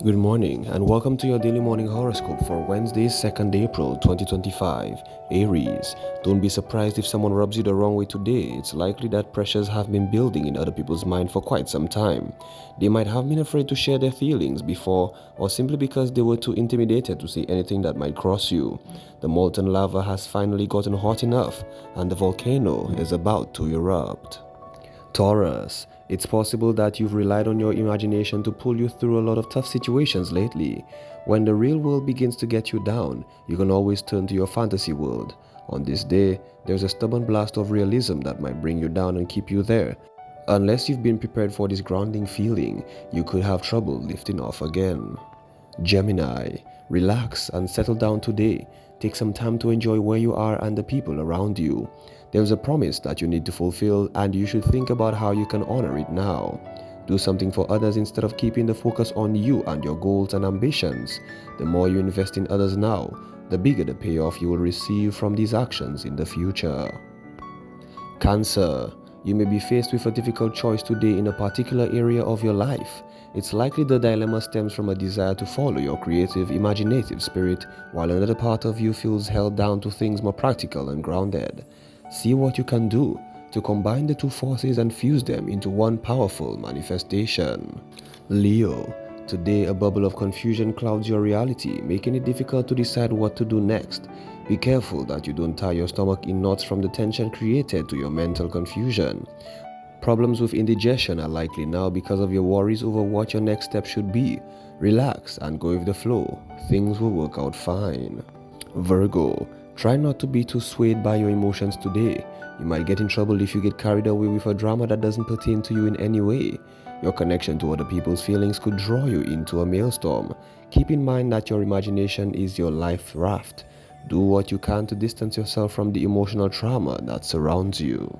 Good morning and welcome to your daily morning horoscope for Wednesday, 2nd April 2025. Aries, don't be surprised if someone rubs you the wrong way today. It's likely that pressures have been building in other people's mind for quite some time. They might have been afraid to share their feelings before or simply because they were too intimidated to say anything that might cross you. The molten lava has finally gotten hot enough and the volcano is about to erupt. Taurus, it's possible that you've relied on your imagination to pull you through a lot of tough situations lately. When the real world begins to get you down, you can always turn to your fantasy world. On this day, there's a stubborn blast of realism that might bring you down and keep you there. Unless you've been prepared for this grounding feeling, you could have trouble lifting off again. Gemini, relax and settle down today. Take some time to enjoy where you are and the people around you. There's a promise that you need to fulfill and you should think about how you can honor it now. Do something for others instead of keeping the focus on you and your goals and ambitions. The more you invest in others now, the bigger the payoff you will receive from these actions in the future. Cancer, you may be faced with a difficult choice today in a particular area of your life. It's likely the dilemma stems from a desire to follow your creative, imaginative spirit, while another part of you feels held down to things more practical and grounded. See what you can do to combine the two forces and fuse them into one powerful manifestation. Leo, today a bubble of confusion clouds your reality, making it difficult to decide what to do next. Be careful that you don't tie your stomach in knots from the tension created to your mental confusion. Problems with indigestion are likely now because of your worries over what your next step should be. Relax and go with the flow. Things will work out fine. Virgo, try not to be too swayed by your emotions today. You might get in trouble if you get carried away with a drama that doesn't pertain to you in any way. Your connection to other people's feelings could draw you into a maelstrom. Keep in mind that your imagination is your life raft. Do what you can to distance yourself from the emotional trauma that surrounds you.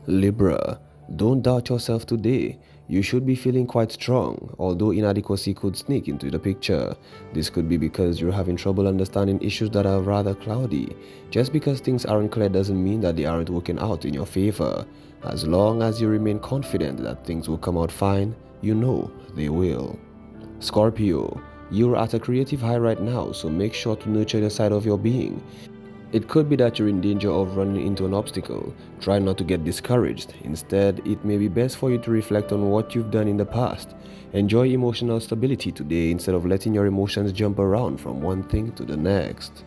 Libra, don't doubt yourself today. You should be feeling quite strong, although inadequacy could sneak into the picture. This could be because you're having trouble understanding issues that are rather cloudy. Just because things aren't clear doesn't mean that they aren't working out in your favor. As long as you remain confident that things will come out fine, you know they will. Scorpio, you're at a creative high right now, so make sure to nurture the side of your being. It could be that you're in danger of running into an obstacle. Try not to get discouraged. Instead, it may be best for you to reflect on what you've done in the past. Enjoy emotional stability today instead of letting your emotions jump around from one thing to the next.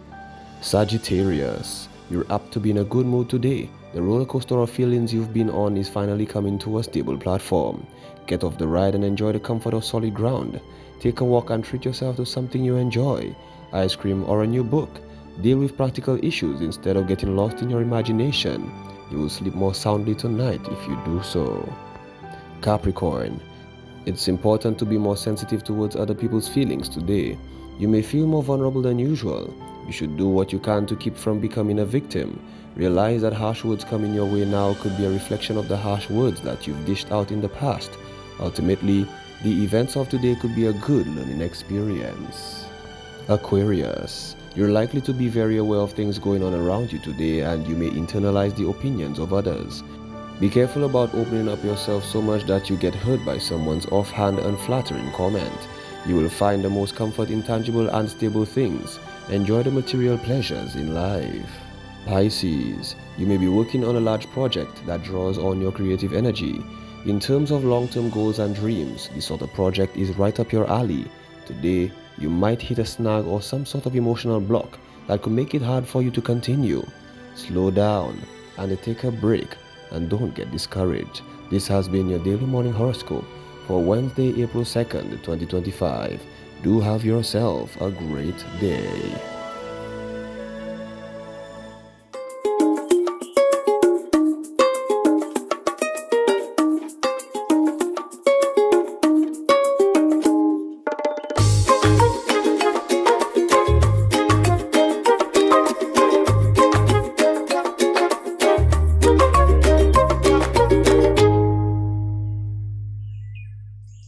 Sagittarius, you're apt to be in a good mood today. The roller coaster of feelings you've been on is finally coming to a stable platform. Get off the ride and enjoy the comfort of solid ground. Take a walk and treat yourself to something you enjoy. Ice cream or a new book. Deal with practical issues instead of getting lost in your imagination. You will sleep more soundly tonight if you do so. Capricorn, it's important to be more sensitive towards other people's feelings today. You may feel more vulnerable than usual. You should do what you can to keep from becoming a victim. Realize that harsh words coming your way now could be a reflection of the harsh words that you've dished out in the past. Ultimately, the events of today could be a good learning experience. Aquarius, you're likely to be very aware of things going on around you today and you may internalize the opinions of others. Be careful about opening up yourself so much that you get hurt by someone's offhand unflattering comment. You will find the most comfort in tangible and stable things. Enjoy the material pleasures in life. Pisces, you may be working on a large project that draws on your creative energy. In terms of long-term goals and dreams, this sort of project is right up your alley. Today, you might hit a snag or some sort of emotional block that could make it hard for you to continue. Slow down and take a break and don't get discouraged. This has been your daily morning horoscope for Wednesday, April 2nd, 2025. Do have yourself a great day.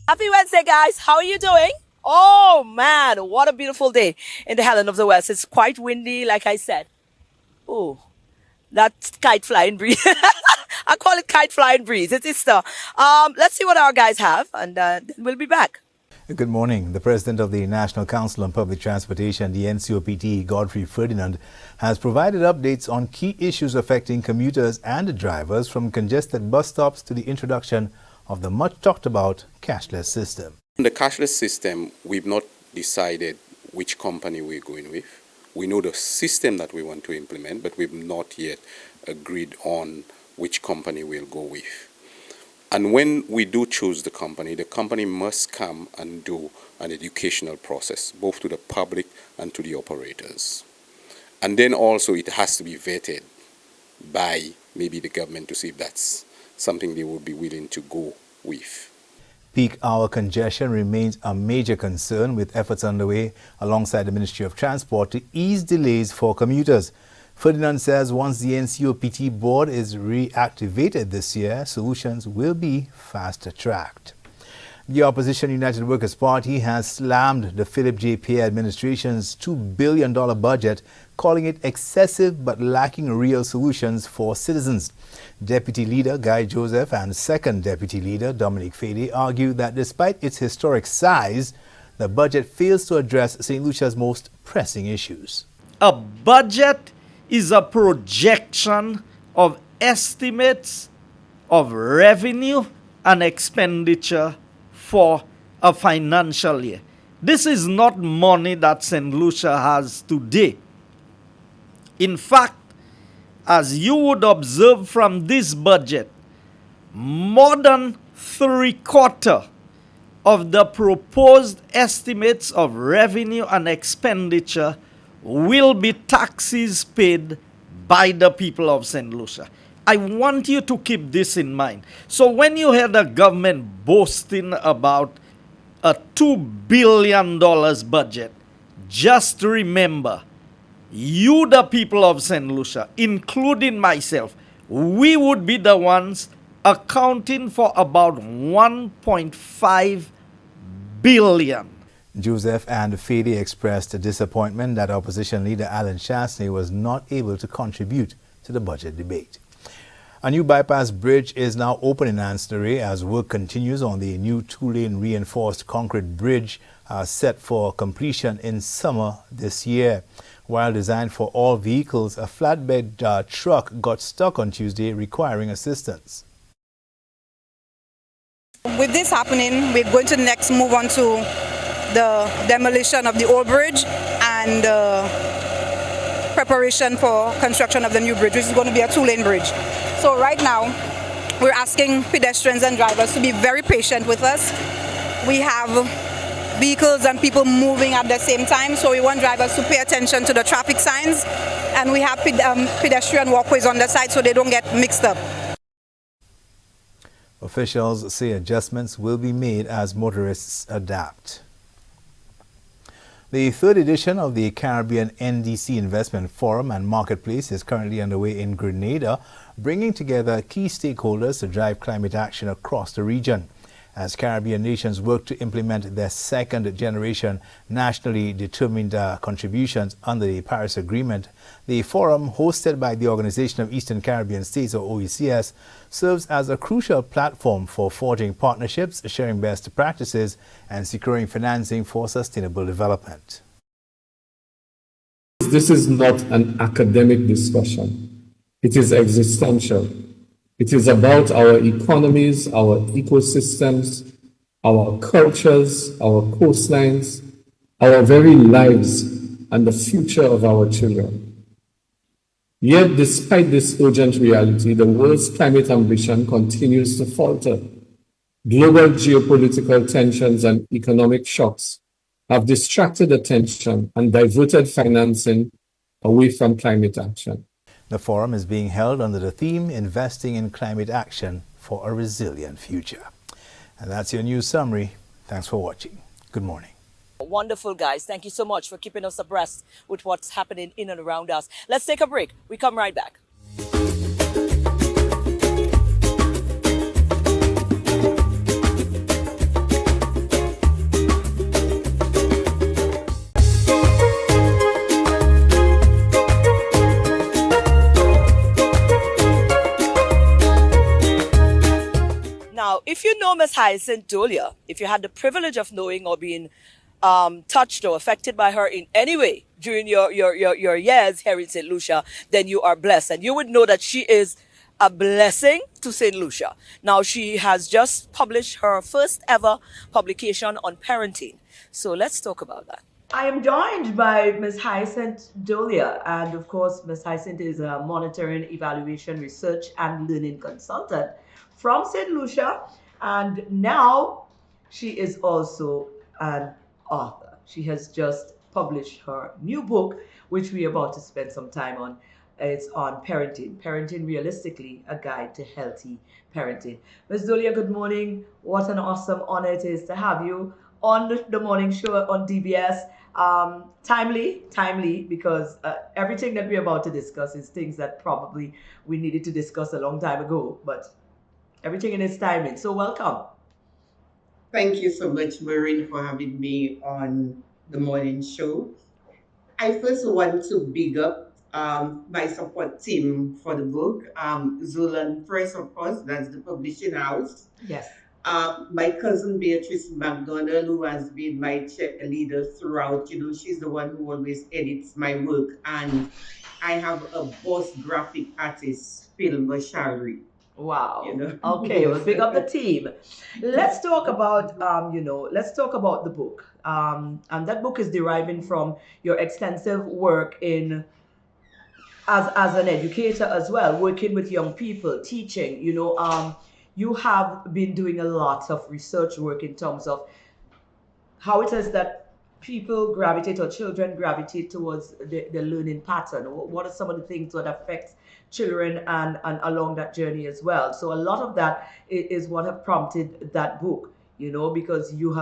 Happy Wednesday, guys. How are you doing? Oh, man, what a beautiful day in the Helen of the West. It's quite windy, like I said. Oh, that's kite flying breeze. I call it kite flying breeze. It's Easter. Let's see what our guys have, and then we'll be back. Good morning. The President of the National Council on Public Transportation, the NCOPT, Godfrey Ferdinand, has provided updates on key issues affecting commuters and drivers, from congested bus stops to the introduction of the much talked about cashless system. The cashless system, we've not decided which company we're going with. We know the system that we want to implement, but we've not yet agreed on which company we'll go with. And when we do choose the company must come and do an educational process, both to the public and to the operators. And then also it has to be vetted by maybe the government to see if that's something they would be willing to go with. Peak hour congestion remains a major concern, with efforts underway alongside the Ministry of Transport to ease delays for commuters. Ferdinand says once the NCOPT board is reactivated this year, solutions will be fast-tracked. The opposition United Workers' Party has slammed the Philip J. Pierre administration's $2 billion budget, calling it excessive but lacking real solutions for citizens. Deputy Leader Guy Joseph and Second Deputy Leader Dominic Fede argue that despite its historic size, the budget fails to address St. Lucia's most pressing issues. A budget is a projection of estimates of revenue and expenditure for a financial year. This is not money that St. Lucia has today. In fact, as you would observe from this budget, more than 3/4 of the proposed estimates of revenue and expenditure will be taxes paid by the people of St. Lucia. I want you to keep this in mind. So when you hear the government boasting about a $2 billion budget, just remember, you, the people of St. Lucia, including myself, we would be the ones accounting for about $1.5 billion. Joseph and Fede expressed a disappointment that opposition leader Alan Chasney was not able to contribute to the budget debate. A new bypass bridge is now open in Anstore as work continues on the new 2-lane reinforced concrete bridge set for completion in summer this year. While designed for all vehicles, a flatbed truck got stuck on Tuesday, requiring assistance. With this happening, we're going to next move on to the demolition of the old bridge and preparation for construction of the new bridge, which is going to be a 2-lane bridge. So right now, we're asking pedestrians and drivers to be very patient with us. We have vehicles and people moving at the same time, so we want drivers to pay attention to the traffic signs, and we have pedestrian walkways on the side so they don't get mixed up. Officials say adjustments will be made as motorists adapt. The third edition of the Caribbean NDC Investment Forum and Marketplace is currently underway in Grenada, bringing together key stakeholders to drive climate action across the region. As Caribbean nations work to implement their second-generation nationally determined contributions under the Paris Agreement, the forum, hosted by the Organization of Eastern Caribbean States, or OECS, serves as a crucial platform for forging partnerships, sharing best practices, and securing financing for sustainable development. This is not an academic discussion. It is existential. It is about our economies, our ecosystems, our cultures, our coastlines, our very lives, and the future of our children. Yet, despite this urgent reality, the world's climate ambition continues to falter. Global geopolitical tensions and economic shocks have distracted attention and diverted financing away from climate action. The forum is being held under the theme Investing in Climate Action for a Resilient Future. And that's your news summary. Thanks for watching. Good morning. Wonderful, guys. Thank you so much for keeping us abreast with what's happening in and around us. Let's take a break. We come right back. Now, if you know know Miss Hyacinth Dolia, if you had the privilege of knowing or being touched or affected by her in any way during your years here in St. Lucia, then you are blessed. And you would know that she is a blessing to St. Lucia. Now, she has just published her first ever publication on parenting. So let's talk about that. I am joined by Ms. Hyacinth Dolia, and of course, Ms. Hyacinth is a monitoring, evaluation, research, and learning consultant from St. Lucia, and now she is also an author. She has just published her new book, which we are about to spend some time on. It's on parenting. Parenting realistically, a guide to healthy parenting. Ms. Dolia, good morning. What an awesome honor it is to have you on the morning show on DBS. Timely, because everything that we're about to discuss is things that probably we needed to discuss a long time ago, but everything in its timing. So welcome. Thank you so much, Maureen, for having me on the morning show. I first want to big up my support team for the book. Zulan Press, of course, that's the publishing house. Yes. My cousin Beatrice McDonald, who has been my cheerleader throughout, she's the one who always edits my work. And I have a boss graphic artist, Phil Mashari. Wow. Okay, well, big up the team. Let's talk about let's talk about the book. And that book is deriving from your extensive work in as an educator as well, working with young people, teaching. You have been doing a lot of research work in terms of how it is that people gravitate or children gravitate towards the learning pattern. What are some of the things that affect children and along that journey as well? So a lot of that is what have prompted that book, because your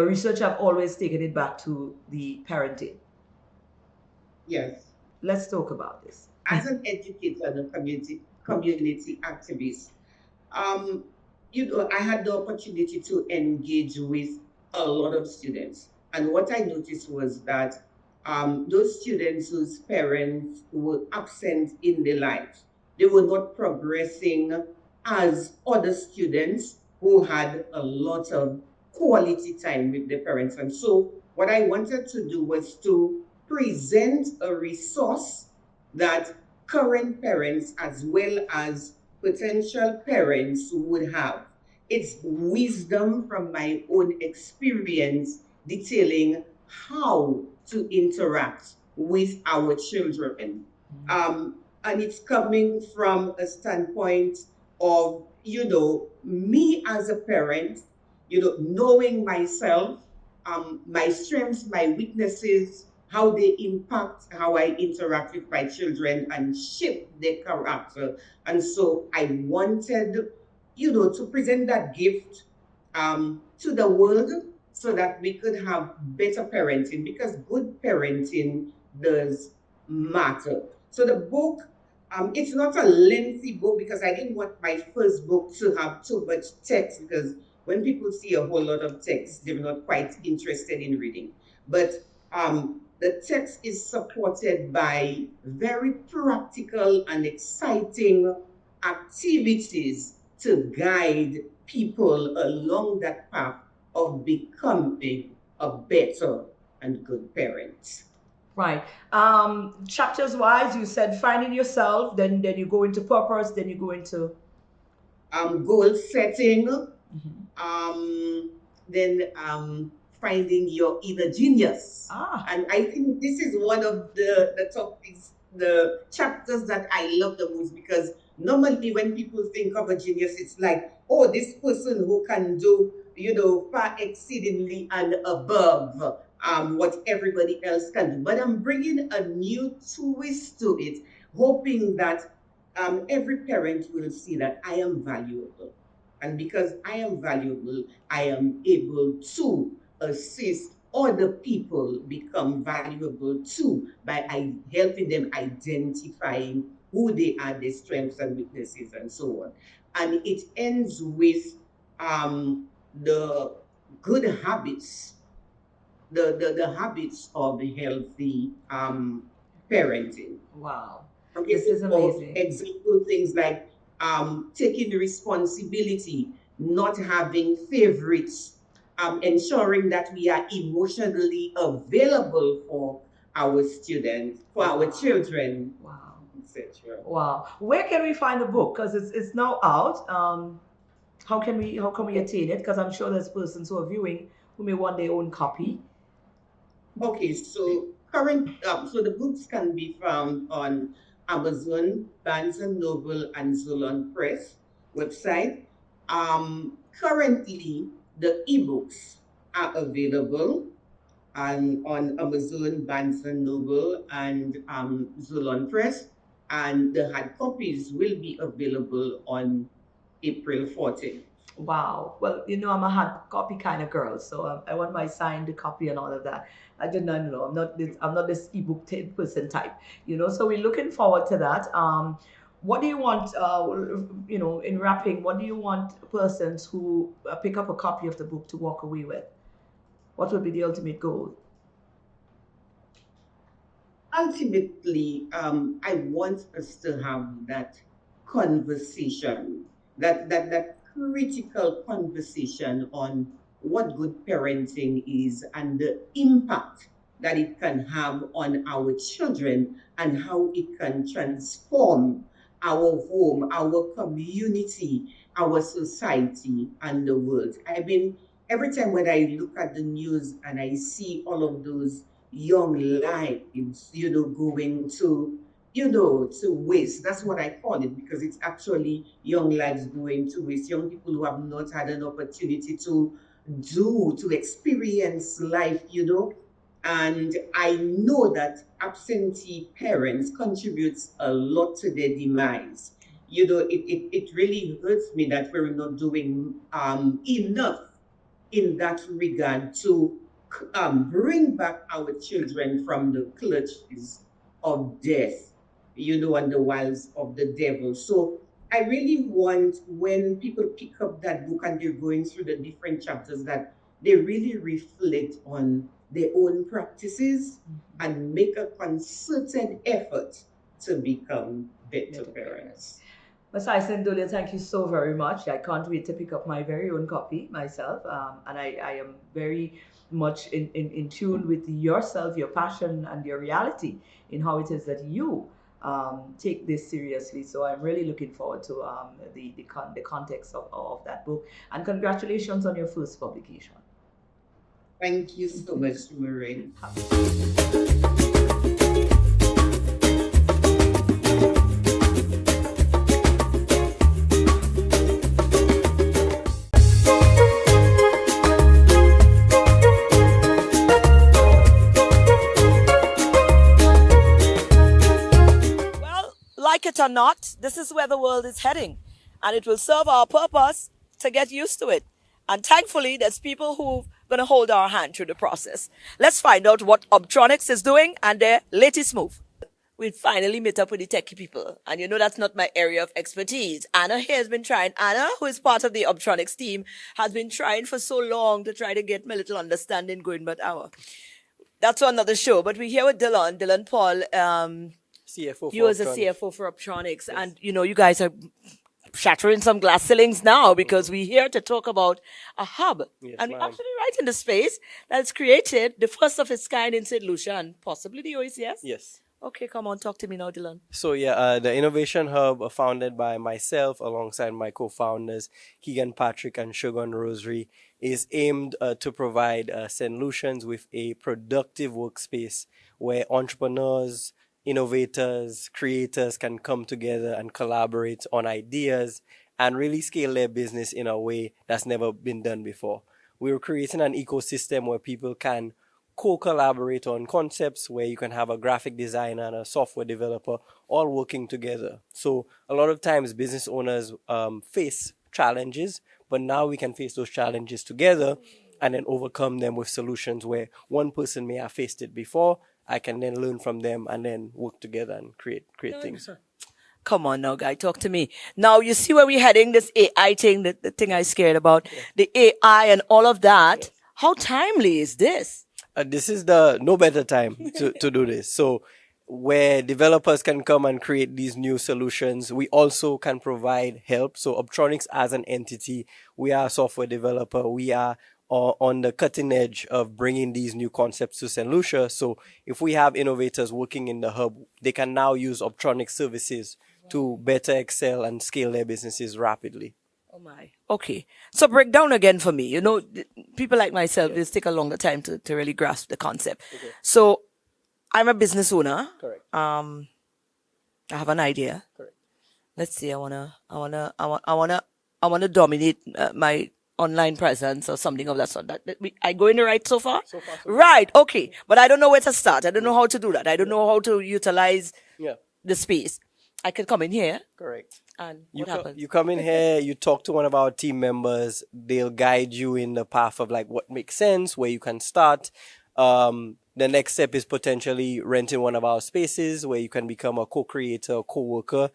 research have always taken it back to the parenting. Yes. Let's talk about this. As an educator and a community activist, I had the opportunity to engage with a lot of students. And what I noticed was that those students whose parents were absent in their lives, they were not progressing as other students who had a lot of quality time with their parents. And so what I wanted to do was to present a resource that current parents as well as potential parents would have. It's wisdom from my own experience detailing how to interact with our children. And it's coming from a standpoint of, me as a parent, knowing myself, my strengths, my weaknesses, how they impact how I interact with my children and shape their character. And so I wanted, to present that gift to the world so that we could have better parenting, because good parenting does matter. So the book, it's not a lengthy book because I didn't want my first book to have too much text, because when people see a whole lot of text, they're not quite interested in reading. But the text is supported by very practical and exciting activities to guide people along that path of becoming a better and good parent. Right. Chapters wise, you said finding yourself, then you go into purpose, then you go into goal setting, then finding your inner genius. And I think this is one of the topics, the chapters that I love the most, because normally when people think of a genius, it's like, oh, this person who can do, far exceedingly and above what everybody else can do. But I'm bringing a new twist to it, hoping that every parent will see that I am valuable. And because I am valuable, I am able to assist other people become valuable too by helping them identifying who they are, their strengths and weaknesses, and so on. And it ends with the good habits, the habits of healthy parenting. Wow. Okay, This is amazing. Example things like taking responsibility, not having favorites, ensuring that we are emotionally available for our students, for our children, Wow. etc. Wow. Where can we find the book? Because it's now out. How can we attain it? Because I'm sure there's persons who are viewing who may want their own copy. Okay, so so the books can be found on Amazon, Barnes and Noble, and Zulon Press website. Currently, the ebooks are available on Amazon, Barnes and Noble, and Zulon Press, and the hard copies will be available on April 14th. Wow. Well, I'm a hard copy kind of girl, so I want my signed copy and all of that. I did not know. I'm not this ebook person type. So we're looking forward to that. What do you want? In wrapping, what do you want persons who pick up a copy of the book to walk away with? What would be the ultimate goal? Ultimately, I want us to have that conversation, that critical conversation on what good parenting is and the impact that it can have on our children and how it can transform our home, our community, our society, and the world. I mean, every time when I look at the news and I see all of those young lives, going to waste. That's what I call it, because it's actually young lives going to waste, young people who have not had an opportunity to experience life, and I know that absentee parents contributes a lot to their demise. It really hurts me that we're not doing enough in that regard to bring back our children from the clutches of death, and the wiles of the devil. So I really want, when people pick up that book and they're going through the different chapters, that they really reflect on their own practices and make a concerted effort to become better parents. Ms. Hyacinth, Dorleon, thank you so very much. I can't wait to pick up my very own copy myself. And I am very much in tune with yourself, your passion, and your reality in how it is that you take this seriously. So I'm really looking forward to the context of that book. And congratulations on your first publication. Thank you so much, Maureen. Like it or not, this is where the world is heading, and it will serve our purpose to get used to it. And thankfully, there's people who are going to hold our hand through the process. Let's find out what Obtronics is doing and their latest move. We finally met up with the techie people, and that's not my area of expertise. Anna here has been trying. Anna, who is part of the Obtronics team, has been trying for so long to try to get my little understanding going, but that's another show. But we're here with Dylan Paul. CFO. You as a CFO for Obtronics, yes. And you guys are shattering some glass ceilings now, because we're here to talk about a hub, yes, and we're actually right in the space that's created, the first of its kind in St. Lucia and possibly the OECS. Yes. Okay, come on, talk to me now, Dylan. So the Innovation Hub, founded by myself alongside my co-founders Keegan Patrick and Shogun Rosary, is aimed to provide St. Lucians with a productive workspace where entrepreneurs, innovators, creators can come together and collaborate on ideas and really scale their business in a way that's never been done before. We're creating an ecosystem where people can co-collaborate on concepts, where you can have a graphic designer and a software developer all working together. So a lot of times business owners face challenges, but now we can face those challenges together and then overcome them with solutions where one person may have faced it before. I can then learn from them and then work together and create things. Come on now, guy, talk to me. Now, you see where we're heading, this AI thing, the thing I scared about, the AI and all of that. Yes. How timely is this? This is the no better time to do this. So where developers can come and create these new solutions. We also can provide help. So Obtronics as an entity, we are a software developer. We are on the cutting edge of bringing these new concepts to St. Lucia. So if we have innovators working in the hub, they can now use Obtronics services to better excel and scale their businesses rapidly. Oh my. Okay. So break down again for me. You know, people like myself, it take a longer time to really grasp the concept. Okay. So I'm a business owner. Correct. I have an idea. Correct. Let's see. I wanna dominate my online presence or something of that sort. I go in the right so far? So far, so right. Okay. But I don't know where to start. I don't know how to do that. I don't know how to utilize the space. I can come in here. Correct. And what happens? You come in here, you talk to one of our team members. They'll guide you in the path of like what makes sense, where you can start. The next step is potentially renting one of our spaces where you can become a co-creator, co-worker.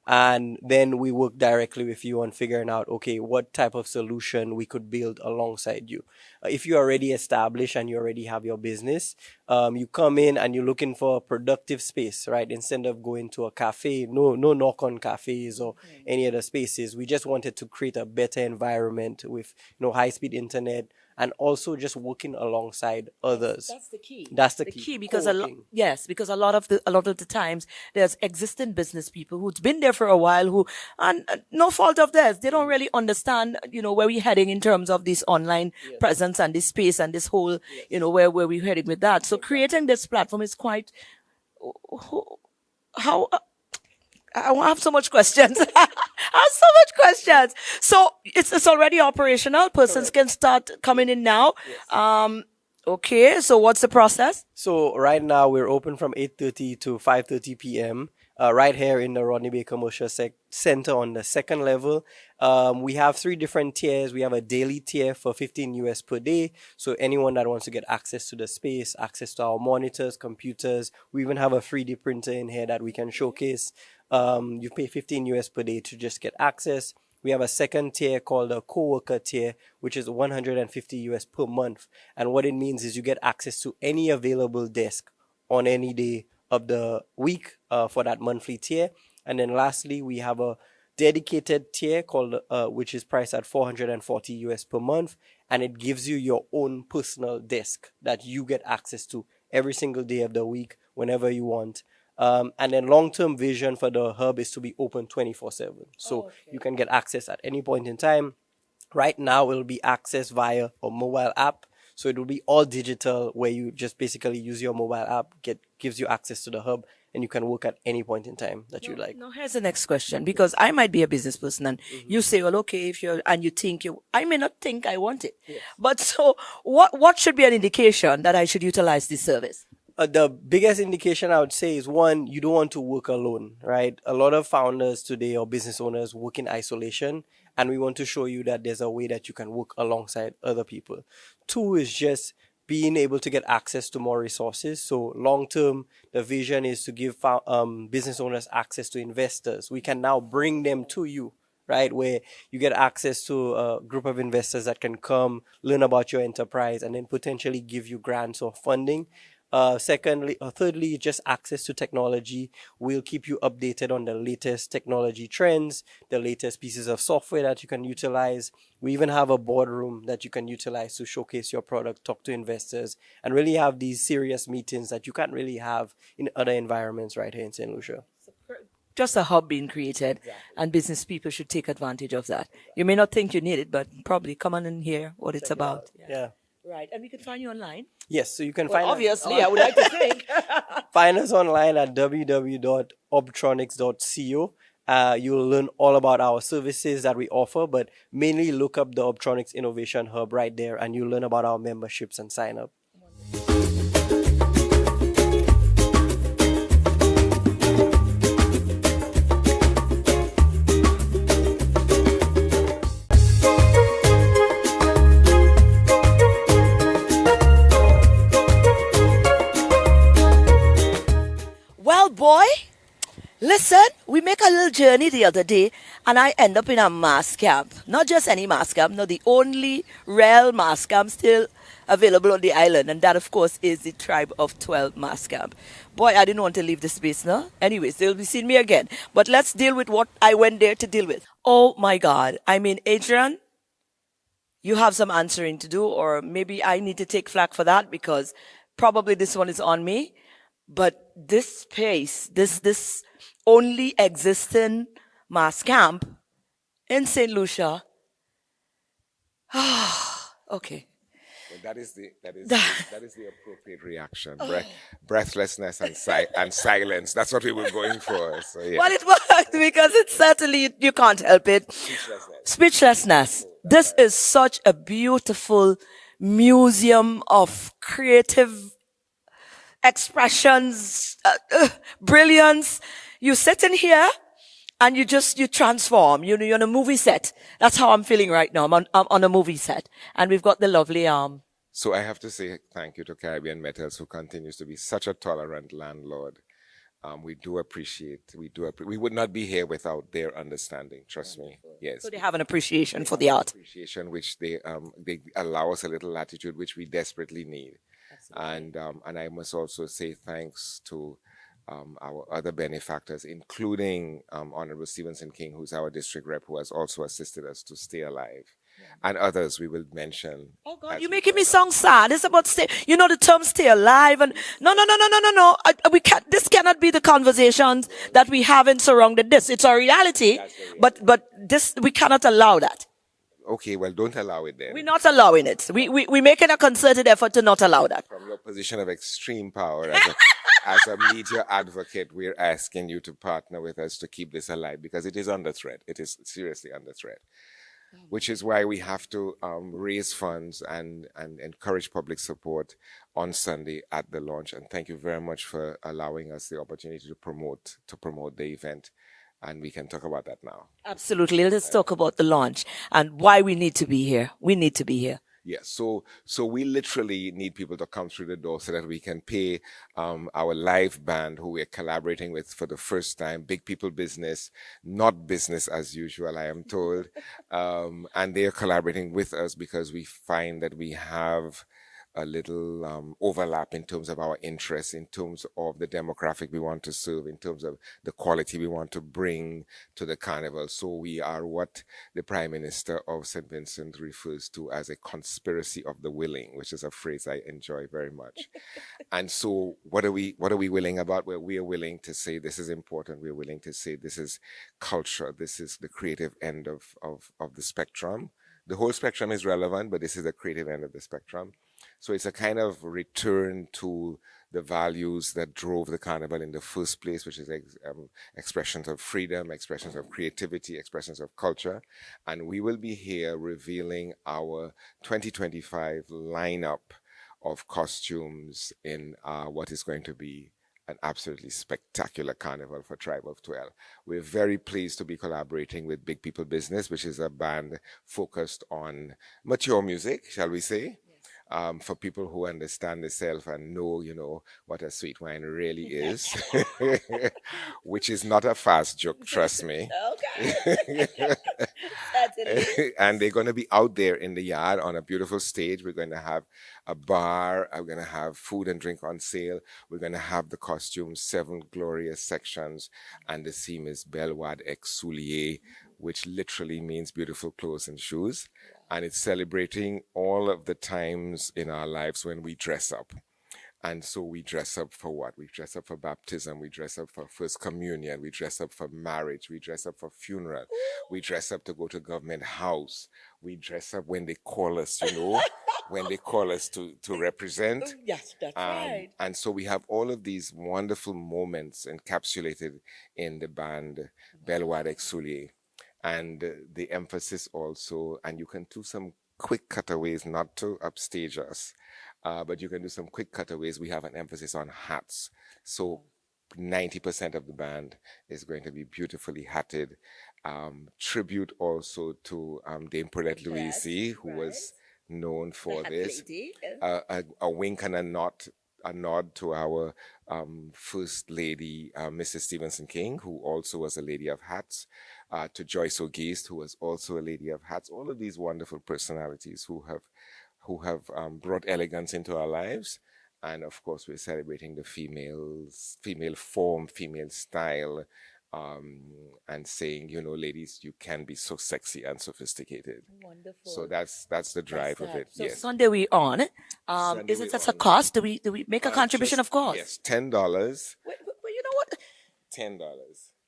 And then we work directly with you on figuring out, okay, what type of solution we could build alongside you. If you're already established and you already have your business, you come in and you're looking for a productive space, right? Instead of going to a cafe, no knock on cafes or any other spaces. We just wanted to create a better environment with, high-speed internet, and also just working alongside others. That's the key. That's the key. Because a lot of the times there's existing business people who's been there for a while who, and no fault of theirs, they don't really understand, where we're heading in terms of this online presence and this space and this whole, where we're heading with that. So creating this platform is quite, how, I have so much questions. I have so much questions. So it's already operational. Persons can start coming in now. Yes. Okay. So what's the process? So right now we're open from 8:30 to 5:30 p.m. Right here in the Rodney Bay Commercial Center on the second level. We have 3 different tiers. We have a daily tier for $15 per day. So anyone that wants to get access to the space, access to our monitors, computers. We even have a 3D printer in here that we can showcase. You pay $15 per day to just get access. We have a second tier called a co-worker tier, which is $150 per month. And what it means is you get access to any available desk on any day of the week for that monthly tier. And then lastly, we have a dedicated tier called which is priced at $440 per month, and it gives you your own personal desk that you get access to every single day of the week whenever you want. And then long-term vision for the hub is to be open 24/7. So you can get access at any point in time. Right now, it'll be accessed via a mobile app. So it will be all digital, where you just basically use your mobile app, gives you access to the hub, and you can work at any point in time that you like. Now, here's the next question, because I might be a business person and you say, well, okay, I may not think I want it. Yes. But so what should be an indication that I should utilize this service? The biggest indication I would say is, one, you don't want to work alone, right? A lot of founders today or business owners work in isolation, and we want to show you that there's a way that you can work alongside other people. 2 is just being able to get access to more resources. So long term, the vision is to give business owners access to investors. We can now bring them to you, right? Where you get access to a group of investors that can come, learn about your enterprise, and then potentially give you grants or funding. Thirdly, just access to technology. We'll keep you updated on the latest technology trends, the latest pieces of software that you can utilize. We even have a boardroom that you can utilize to showcase your product, talk to investors, and really have these serious meetings that you can't really have in other environments right here in St. Lucia. Just a hub being created, and business people should take advantage of that. You may not think you need it, but probably come on and hear what it's about. Yeah. Right. And we can find you online. Yes, so you can Well, find obviously, I would like to think. find us online at www.obtronics.co. You'll learn all about our services that we offer, but mainly look up the Obtronics Innovation Hub right there, and you'll learn about our memberships and sign up. Boy, listen, we make a little journey the other day and I end up in a mass camp. Not just any mass camp, no, the only real mass camp still available on the island, and that, of course, is the tribe of Twell mass camp. Boy, I didn't want to leave this space now. Anyways, they'll be seeing me again. But let's deal with what I went there to deal with. Oh my God. I mean, Adrian, you have some answering to do, or maybe I need to take flack for that because probably this one is on me. But this space, this only existing mass camp in St. Lucia. Okay. Well, that is the appropriate reaction. Breathlessness and silence. That's what we were going for. So yeah. Well, it worked because it's certainly, you can't help it. Speechlessness. This is such a beautiful museum of creative expressions, brilliance. You sit in here and you transform. You're on a movie set. That's how I'm feeling right now. I'm on a movie set, and we've got the lovely So I have to say thank you to Caribbean Metals, who continues to be such a tolerant landlord. We do appreciate. We would not be here without their understanding. Trust me. Yes. So they have an appreciation for the art. Appreciation, which they allow us a little latitude, which we desperately need. Absolutely. And I must also say thanks to our other benefactors, including Honorable Stevenson King, who's our district rep, who has also assisted us to stay alive. And others we will mention. Oh God, you're making me sound sad. It's about the term stay alive, and no. We can't. This cannot be the conversations that we haven't surrounded this. It's a reality, but this, we cannot allow that. Okay, well, don't allow it then. We're not allowing it. We're making a concerted effort to not allow that. From your position of extreme power as a media advocate, we're asking you to partner with us to keep this alive, because it is under threat. It is seriously under threat. Which is why we have to raise funds and encourage public support on Sunday at the launch. And thank you very much for allowing us the opportunity to promote the event. And we can talk about that now. Absolutely. Let's talk about the launch and why we need to be here. We need to be here. Yes, so we literally need people to come through the door so that we can pay our live band, who we're collaborating with for the first time, Big People Business, not business as usual, I am told. And they are collaborating with us because we find that we have a little overlap in terms of our interests, in terms of the demographic we want to serve, in terms of the quality we want to bring to the carnival. So we are what the Prime Minister of St. Vincent refers to as a conspiracy of the willing, which is a phrase I enjoy very much. And so what are we willing about? Well, we are willing to say this is important. We're willing to say this is culture. This is the creative end of the spectrum. The whole spectrum is relevant, but this is the creative end of the spectrum. So it's a kind of return to the values that drove the carnival in the first place, which is expressions of freedom, expressions of creativity, expressions of culture. And we will be here revealing our 2025 lineup of costumes in what is going to be an absolutely spectacular carnival for Tribe of Twell. We're very pleased to be collaborating with Big People Business, which is a band focused on mature music, shall we say? For people who understand the self and know, what a sweet wine really is, which is not a fast joke, trust me. Okay. And they're going to be out there in the yard on a beautiful stage. We're going to have a bar. We're going to have food and drink on sale. We're going to have the costumes, 7 glorious sections. And the theme is Belwad Ex Soulier, which literally means beautiful clothes and shoes. And it's celebrating all of the times in our lives when we dress up. And so we dress up for what? We dress up for baptism. We dress up for first communion. We dress up for marriage. We dress up for funeral. We dress up to go to government house. We dress up when they call us, when they call us to represent. Yes, that's right. And so we have all of these wonderful moments encapsulated in the band Belwad Ex Soulier. And the emphasis also, and you can do some quick cutaways, not to upstage us, but you can do some quick cutaways. We have an emphasis on hats. So 90% of the band is going to be beautifully hatted. Tribute also to Dame Paulette Louise, who was known for this. A wink and a nod to our First Lady, Mrs. Stevenson King, who also was a lady of hats, to Joyce O'Geist, who was also a lady of hats. All of these wonderful personalities who who have brought elegance into our lives. And of course, we're celebrating the female form, female style, and saying, you know, ladies, you can be so sexy and sophisticated. Wonderful. So that's the drive of it. So yes. Sunday we on. Sunday Is it we at a on. cost? Do we make a contribution? Of course. Yes, $10. Wait, you know what? $10.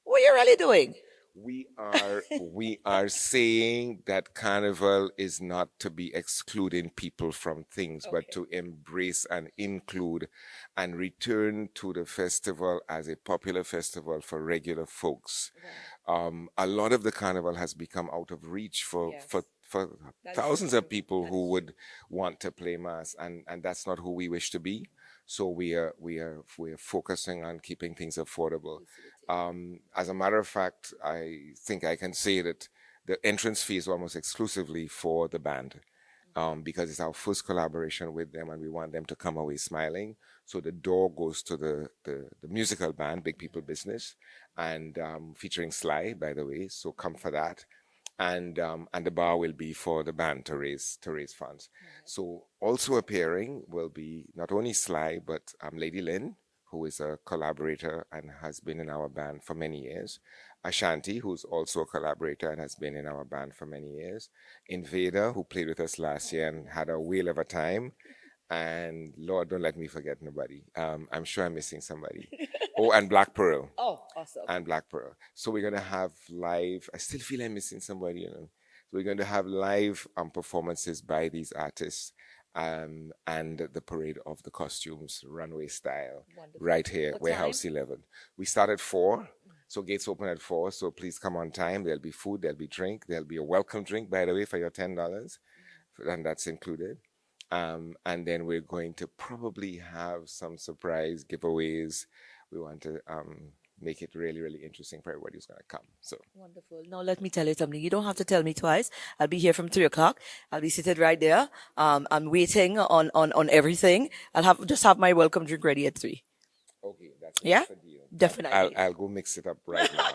What are you really doing? We are saying that carnival is not to be excluding people from things, but to embrace and include and return to the festival as a popular festival for regular folks. A lot of the carnival has become out of reach for thousands of people who would want to play mass, and that's not who we wish to be. So we are focusing on keeping things affordable. As a matter of fact, I think I can say that the entrance fee is almost exclusively for the band, because it's our first collaboration with them, and we want them to come away smiling. So the door goes to the musical band, Big People Business, and featuring Sly, by the way. So come for that. And the bar will be for the band to raise funds. So also appearing will be not only Sly, but Lady Lynn, who is a collaborator and has been in our band for many years. Ashanti, who's also a collaborator and has been in our band for many years. Invader, who played with us last year and had a whale of a time. And Lord, don't let me forget nobody. I'm sure I'm missing somebody. Oh, and Black Pearl. Oh, awesome. And Black Pearl. So we're going to have live, I still feel I'm missing somebody, you know. So we're going to have live performances by these artists, and the parade of the costumes, runway style, right here, Warehouse 11. We start at 4, so gates open at 4, so please come on time. There'll be food, there'll be drink, there'll be a welcome drink, by the way, for your $10, and that's included. And then we're going to probably have some surprise giveaways. We want to make it really, really interesting for everybody who's going to come. So wonderful. Now let me tell you something. You don't have to tell me twice. I'll be here from 3:00. I'll be seated right there. I'm waiting on everything. I'll just have my welcome drink ready at 3. Okay, that's a deal. Definitely. I'll go mix it up right now.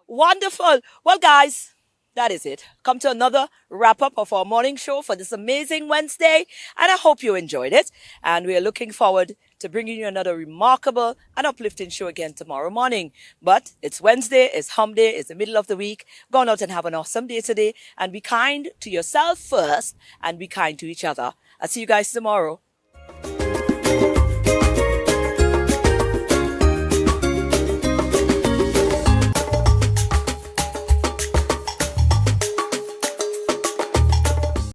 Wonderful. Well, guys, that is it. Come to another wrap-up of our morning show for this amazing Wednesday, and I hope you enjoyed it. And we are looking forward to bringing you another remarkable and uplifting show again tomorrow morning. But it's Wednesday, it's hump day, it's the middle of the week. Go on out and have an awesome day today, and be kind to yourself first, and be kind to each other. I'll see you guys tomorrow.